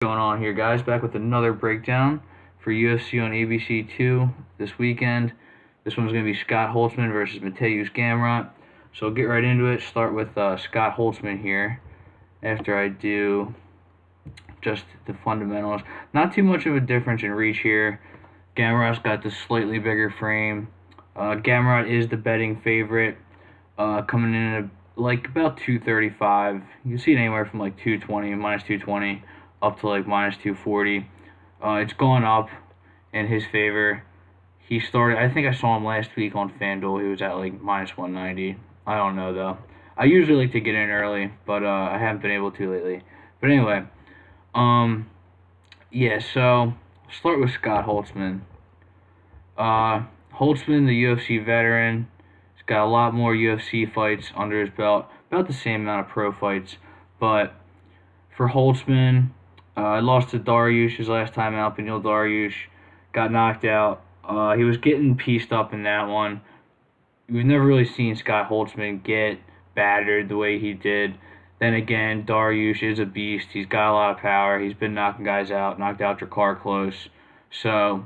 Going on here, guys? Back with another breakdown for UFC on ABC 2 this weekend. This one's going to be Scott Holtzman versus Mateusz Gamrot. So I'll get right into it. Start with Scott Holtzman here after I do just the fundamentals. Not too much of a difference in reach here. Gamrot's got the slightly bigger frame. Gamrot is the betting favorite, coming in at like about 235. You can see it anywhere from like 220, minus 220, up to like minus 240. It's gone up in his favor. He started, I think I saw him last week on FanDuel. He was at like minus 190. I don't know though. I usually like to get in early, but I haven't been able to lately. But anyway, yeah, so start with Scott Holtzman. Holtzman, the UFC veteran, he's got a lot more UFC fights under his belt, about the same amount of pro fights. But for Holtzman, I lost to Dariush his last time out. Beneil Dariush got knocked out. He was getting pieced up in that one. We've never really seen Scott Holtzman get battered the way he did. Then again, Dariush is a beast. He's got a lot of power. He's been knocking guys out, knocked out Drakkar Close. So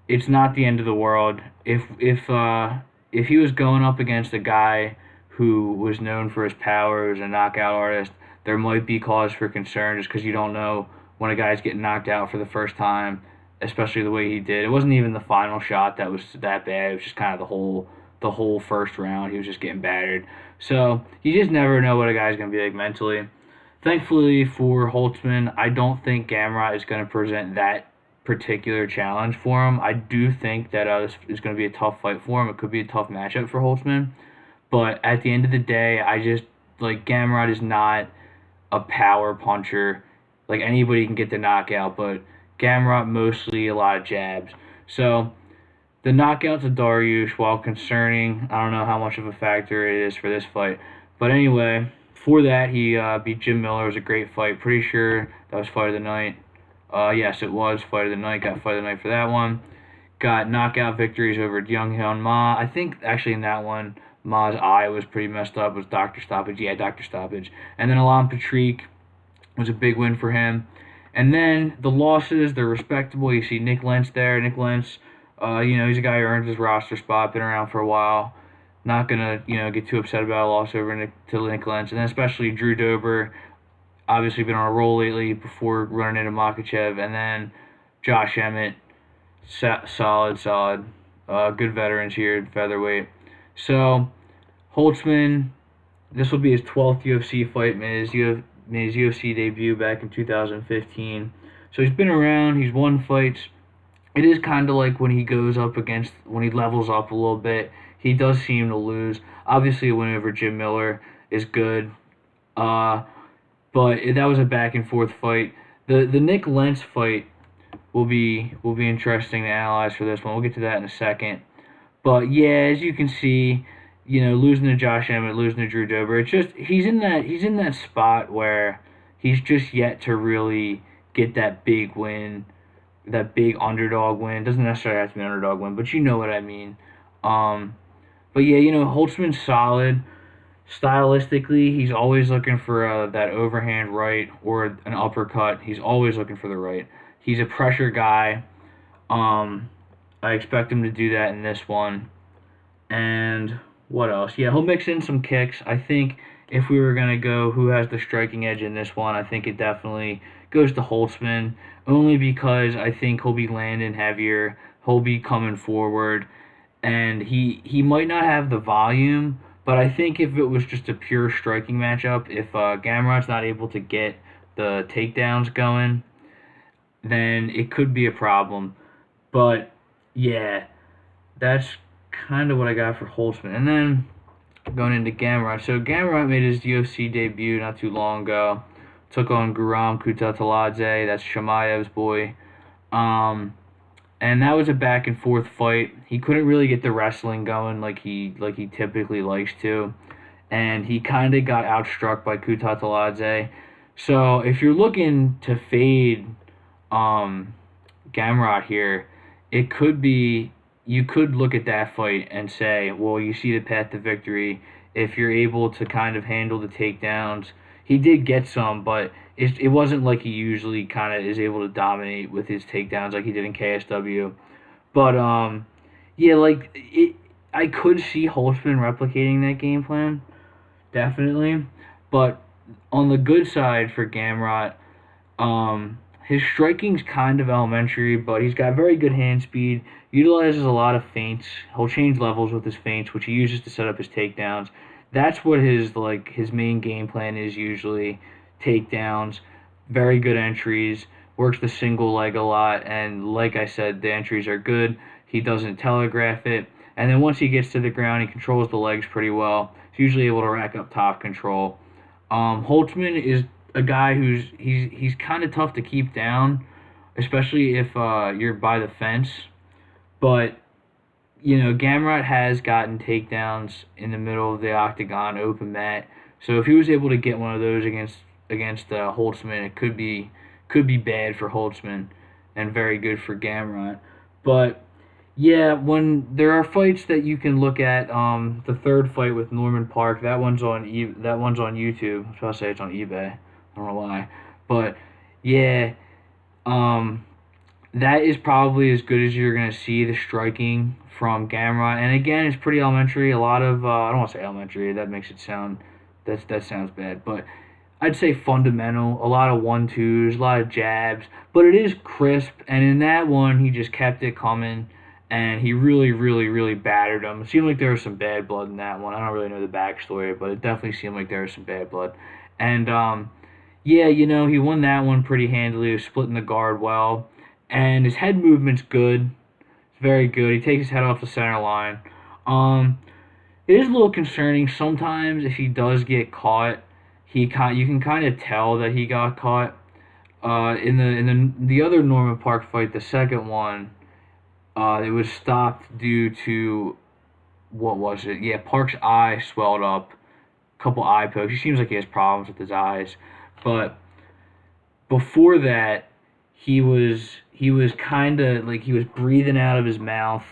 it's not the end of the world. If he was going up against a guy who was known for his power, was a knockout artist, there might be cause for concern just because you don't know when a guy's getting knocked out for the first time, especially the way he did. It wasn't even the final shot that was that bad. It was just kind of the whole first round. He was just getting battered. So you just never know what a guy's going to be like mentally. Thankfully for Holtzman, I don't think Gamrot is going to present that particular challenge for him. I do think that this is going to be a tough fight for him. It could be a tough matchup for Holtzman. But at the end of the day, I just, like, Gamrot is not a power puncher. Like, anybody can get the knockout, but Gamrot mostly a lot of jabs. So the knockout to Dariush, while concerning, I don't know how much of a factor it is for this fight. But anyway, for that, he beat Jim Miller. It was a great fight. Pretty sure that was fight of the night. Yes, it was fight of the night. Got fight of the night for that one. Got knockout victories over Young Hyun Ma. I think actually in that one, Ma's eye was pretty messed up. It was doctor stoppage. Yeah, doctor stoppage. And then Alan Patrick was a big win for him. And then the losses, they're respectable. You see Nick Lentz there. Nick Lentz, he's a guy who earned his roster spot, been around for a while. Not going to, get too upset about a loss over to Nick Lentz. And then especially Drew Dober, obviously been on a roll lately before running into Makhachev. And then Josh Emmett, solid. Good veterans here at featherweight. So, Holtzman, this will be his 12th UFC fight, made his UFC debut back in 2015. So he's been around, he's won fights. It is kind of like when he levels up a little bit, he does seem to lose. Obviously, a win over Jim Miller is good. But that was a back and forth fight. The Nick Lentz fight will be interesting to analyze for this one. We'll get to that in a second. But yeah, as you can see, losing to Josh Emmett, losing to Drew Dober, it's just he's in that spot where he's just yet to really get that big win, that big underdog win. Doesn't necessarily have to be an underdog win, but you know what I mean. But yeah, Holtzman's solid. Stylistically, he's always looking for that overhand right or an uppercut. He's always looking for the right. He's a pressure guy. I expect him to do that in this one. And what else? Yeah, he'll mix in some kicks. I think if we were going to go who has the striking edge in this one, I think it definitely goes to Holtzman, only because I think he'll be landing heavier. He'll be coming forward. And he might not have the volume, but I think if it was just a pure striking matchup, if Gamrot's not able to get the takedowns going, then it could be a problem. But yeah, that's kind of what I got for Holtzman. And then going into Gamrot. So Gamrot made his UFC debut not too long ago. Took on Guram Kutateladze. That's Shamaev's boy. And that was a back and forth fight. He couldn't really get the wrestling going like he typically likes to. And he kind of got outstruck by Kutateladze. So if you're looking to fade Gamrot here, it could be, you could look at that fight and say, well, you see the path to victory if you're able to kind of handle the takedowns. He did get some, but it wasn't like he usually kind of is able to dominate with his takedowns like he did in KSW. But yeah, like I could see Holtzman replicating that game plan, definitely. But on the good side for Gamrot, his striking's kind of elementary, but he's got very good hand speed. Utilizes a lot of feints. He'll change levels with his feints, which he uses to set up his takedowns. That's what his main game plan is usually. Takedowns, very good entries. Works the single leg a lot, and like I said, the entries are good. He doesn't telegraph it, and then once he gets to the ground, he controls the legs pretty well. He's usually able to rack up top control. Holtzman is a guy he's kind of tough to keep down, especially if you're by the fence. But Gamrot has gotten takedowns in the middle of the octagon, open mat. So if he was able to get one of those against Holtzman, it could be bad for Holtzman and very good for Gamrot. But yeah, when there are fights that you can look at, the third fight with Norman Park, that one's on YouTube. I was about to say it's on eBay. I don't know why, but yeah, um, that is probably as good as you're gonna see the striking from Gamrot. And again, it's pretty elementary. A lot of I don't want to say elementary. That makes it sound that sounds bad, but I'd say fundamental. A lot of 1-2s, a lot of jabs, but it is crisp. And in that one, he just kept it coming, and he really, really, really battered him. It seemed like there was some bad blood in that one. I don't really know the backstory, but it definitely seemed like there was some bad blood. And yeah, he won that one pretty handily. He was splitting the guard well, and his head movement's good. It's very good. He takes his head off the center line. Um, it is a little concerning sometimes if he does get caught. You can kind of tell that he got caught. In the other Norman Park fight, the second one, it was stopped due to what was it? Yeah, Park's eye swelled up, a couple eye pokes. He seems like he has problems with his eyes, but before that, he was kind of like he was breathing out of his mouth,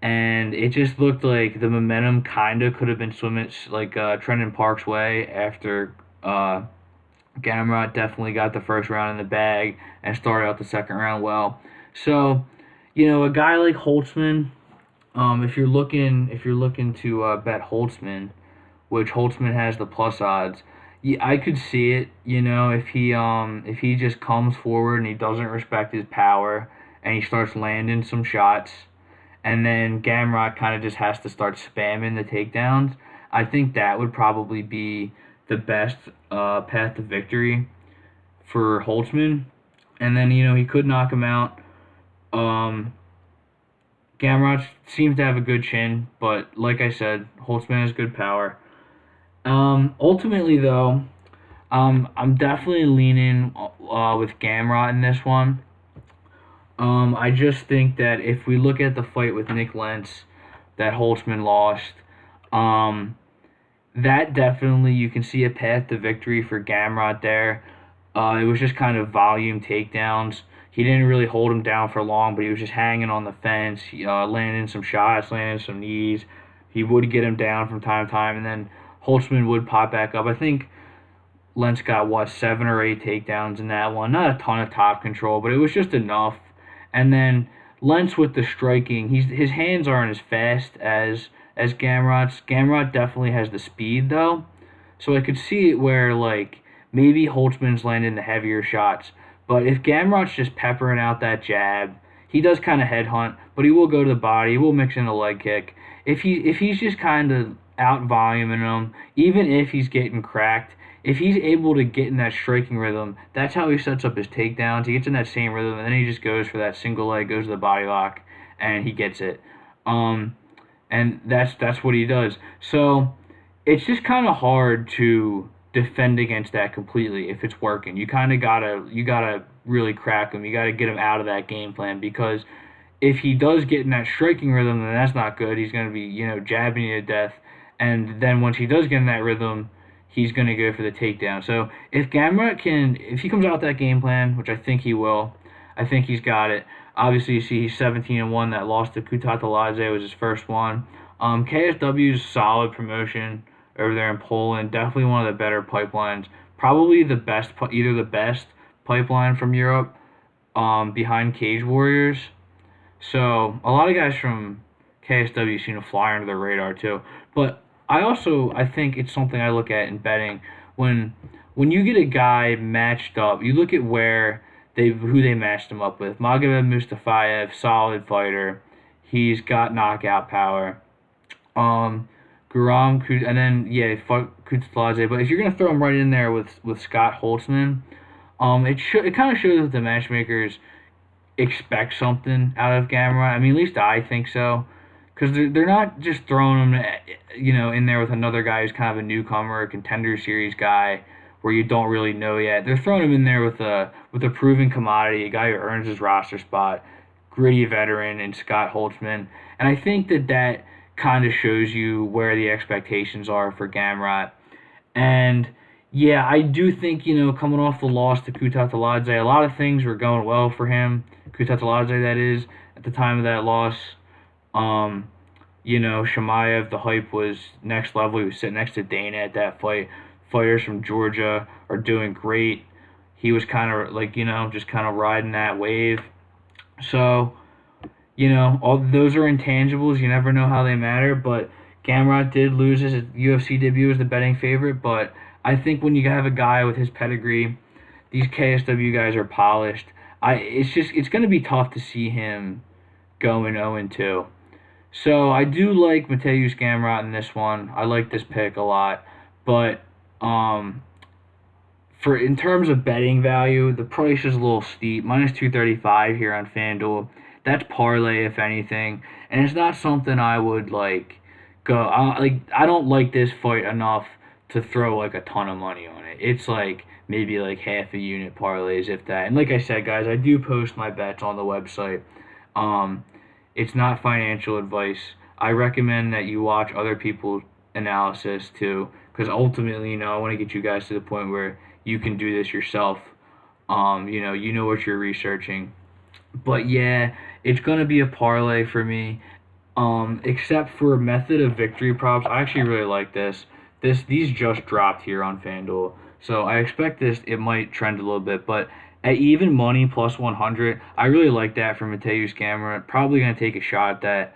and it just looked like the momentum kind of could have been swimming like Trenton Park's way after Gamrot definitely got the first round in the bag and started out the second round well. So, a guy like Holtzman, if you're looking to bet Holtzman, which Holtzman has the plus odds, yeah, I could see it. If he just comes forward and he doesn't respect his power and he starts landing some shots, and then Gamrot kind of just has to start spamming the takedowns. I think that would probably be the best path to victory for Holtzman. And then he could knock him out. Um, Gamrot seems to have a good chin, but like I said, Holtzman has good power. Ultimately, though, I'm definitely leaning with Gamrot in this one. I just think that if we look at the fight with Nick Lentz that Holtzman lost, um, that definitely you can see a path to victory for Gamrot there. It was just kind of volume takedowns. He didn't really hold him down for long, but he was just hanging on the fence, landing some shots, landing some knees. He would get him down from time to time, and then Holtzman would pop back up. I think Lentz got, 7 or 8 takedowns in that one. Not a ton of top control, but it was just enough. And then Lentz with the striking, his hands aren't as fast as Gamrot's. Gamrot definitely has the speed, though. So I could see it where, like, maybe Holtzman's landing the heavier shots. But if Gamrot's just peppering out that jab, he does kind of headhunt, but he will go to the body. He will mix in a leg kick. If he's just kind of out voluming him, even if he's getting cracked, if he's able to get in that striking rhythm, that's how he sets up his takedowns. He gets in that same rhythm, and then he just goes for that single leg, goes to the body lock, and he gets it. And that's what he does. So it's just kind of hard to defend against that completely if it's working. You gotta really crack him. You gotta get him out of that game plan, because if he does get in that striking rhythm, then that's not good. He's gonna be jabbing you to death, and then once he does get in that rhythm, he's gonna go for the takedown. So if he comes out with that game plan, which I think he will, I think he's got it. Obviously, you see he's 17-1. That loss to Kutataladze was his first one. KSW's solid promotion over there in Poland. Definitely one of the better pipelines. probably the best, either the best pipeline from Europe, behind Cage Warriors. So a lot of guys from KSW seem to fly under the radar too. But I think it's something I look at in betting when you get a guy matched up. You look at who they matched him up with. Magomed Mustafayev, solid fighter. He's got knockout power. Um, and then fuck Kutladze. But if you're gonna throw him right in there with Scott Holtzman, it kind of shows that the matchmakers expect something out of Gamrot. I mean, at least I think so, because they're not just throwing him, in there with another guy who's kind of a newcomer, a contender series guy, where you don't really know yet. They're throwing him in there with a proven commodity, a guy who earns his roster spot, gritty veteran, and Scott Holtzman. And I think that kind of shows you where the expectations are for Gamrot. And yeah, I do think, coming off the loss to Kutateladze, a lot of things were going well for him. Kutateladze, that is, at the time of that loss. Shamayev, the hype was next level. He was sitting next to Dana at that fight. Fighters from Georgia are doing great. He was kind of just kind of riding that wave. So, all those are intangibles. You never know how they matter, but Gamrot did lose his UFC debut as the betting favorite, but I think when you have a guy with his pedigree, these KSW guys are polished. It's going to be tough to see him going 0-2. So I do like Mateusz Gamrot in this one. I like this pick a lot, but in terms of betting value, the price is a little steep. -235 here on FanDuel. That's parlay if anything, and it's not something I would go. I don't like this fight enough to throw a ton of money on it. It's maybe half a unit parlays, if that. And like I said, guys, I do post my bets on the website. It's not financial advice. I recommend that you watch other people's analysis too, because ultimately, I want to get you guys to the point where you can do this yourself. You know what you're researching. But yeah, it's gonna be a parlay for me. Except for method of victory props, I actually really like this. These just dropped here on FanDuel, so I expect it might trend a little bit. But at even money plus 100, I really like that for Mateusz Gamrot. Probably gonna take a shot at that.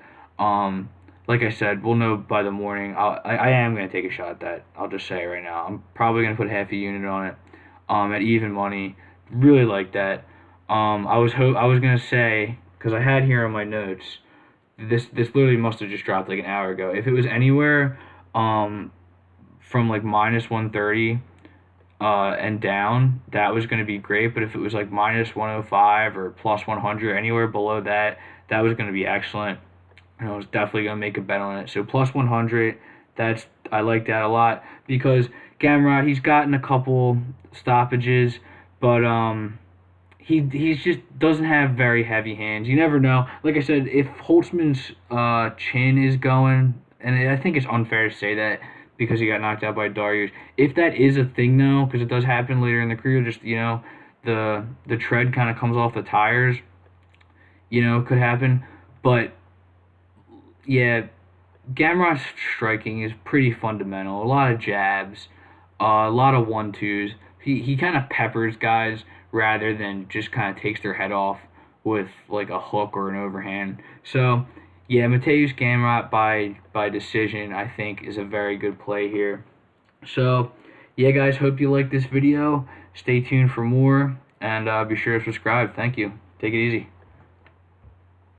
Like I said, we'll know by the morning. I am gonna take a shot at that. I'll just say it right now. I'm probably gonna put half a unit on it. At even money, really like that. I was gonna say, because I had here on my notes. This literally must have just dropped an hour ago. If it was anywhere from -130 and down, that was going to be great. But if it was -105 or plus 100, anywhere below that, that was going to be excellent. And I was definitely going to make a bet on it. So plus 100, I like that a lot, because Gamrot, he's gotten a couple stoppages, but He just doesn't have very heavy hands. You never know. Like I said, if Holtzman's chin is going, and I think it's unfair to say that because he got knocked out by Dariush. If that is a thing, though, because it does happen later in the career, just, the tread kind of comes off the tires, could happen. But, yeah, Gamrot's striking is pretty fundamental. A lot of jabs, a lot of 1-2s. He kind of peppers guys rather than just kind of takes their head off with a hook or an overhand. So, yeah, Mateusz Gamrot by decision, I think, is a very good play here. So, yeah, guys, hope you like this video. Stay tuned for more, and be sure to subscribe. Thank you. Take it easy.